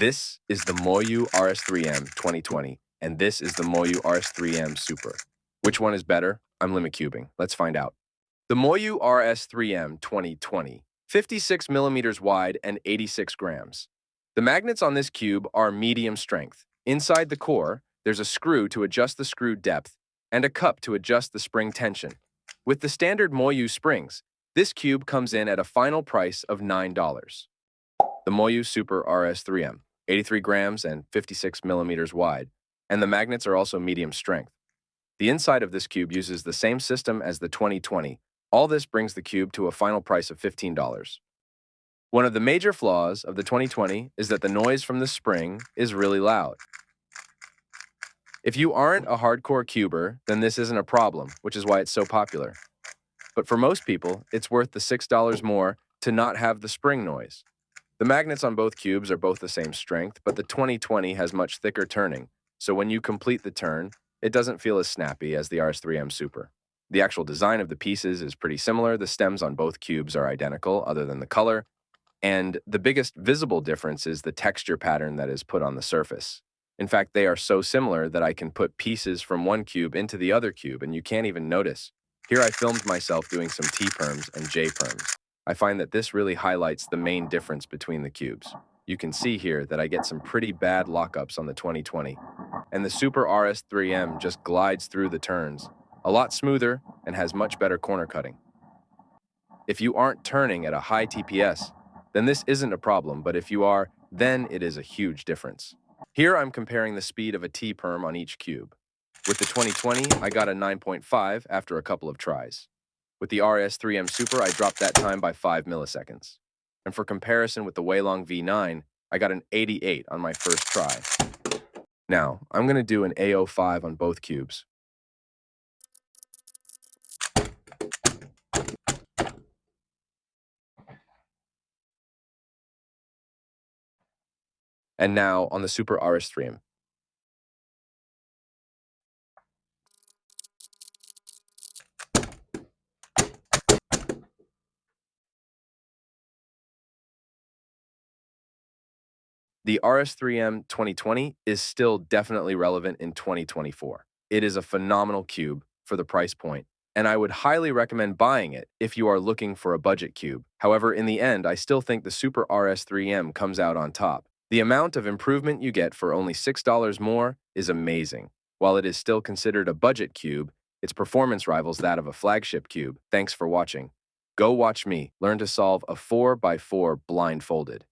This is the Moyu RS3M 2020, and this is the Moyu RS3M Super. Which one is better? I'm limit cubing. Let's find out. The Moyu RS3M 2020, 56 millimeters wide and 86 grams. The magnets on this cube are medium strength. Inside the core, there's a screw to adjust the screw depth and a cup to adjust the spring tension. With the standard Moyu springs, this cube comes in at a final price of $9. The Moyu Super RS3M, 83 grams and 56 millimeters wide, and the magnets are also medium strength. The inside of this cube uses the same system as the 2020. All this brings the cube to a final price of $15. One of the major flaws of the 2020 is that the noise from the spring is really loud. If you aren't a hardcore cuber, then this isn't a problem, which is why it's so popular. But for most people, it's worth the $6 more to not have the spring noise. The magnets on both cubes are both the same strength, but the 2020 has much thicker turning, so when you complete the turn, it doesn't feel as snappy as the RS3M Super. The actual design of the pieces is pretty similar. The stems on both cubes are identical, other than the color, and the biggest visible difference is the texture pattern that is put on the surface. In fact, they are so similar that I can put pieces from one cube into the other cube, and you can't even notice. Here I filmed myself doing some T-Perms and J-Perms. I find that this really highlights the main difference between the cubes. You can see here that I get some pretty bad lockups on the 2020, and the Super RS3M just glides through the turns, a lot smoother and has much better corner cutting. If you aren't turning at a high TPS, then this isn't a problem, but if you are, then it is a huge difference. Here I'm comparing the speed of a T-Perm on each cube. With the 2020, I got a 9.5 after a couple of tries. With the RS3M Super, I dropped that time by 5 milliseconds. And for comparison with the Weilong V9, I got an 88 on my first try. Now, I'm going to do an A05 on both cubes. And now on the Super RS3M. The RS3M 2020 is still definitely relevant in 2024. It is a phenomenal cube for the price point, and I would highly recommend buying it if you are looking for a budget cube. However, in the end, I still think the Super RS3M comes out on top. The amount of improvement you get for only $6 more is amazing. While it is still considered a budget cube, its performance rivals that of a flagship cube. Thanks for watching. Go watch me learn to solve a 4x4 blindfolded.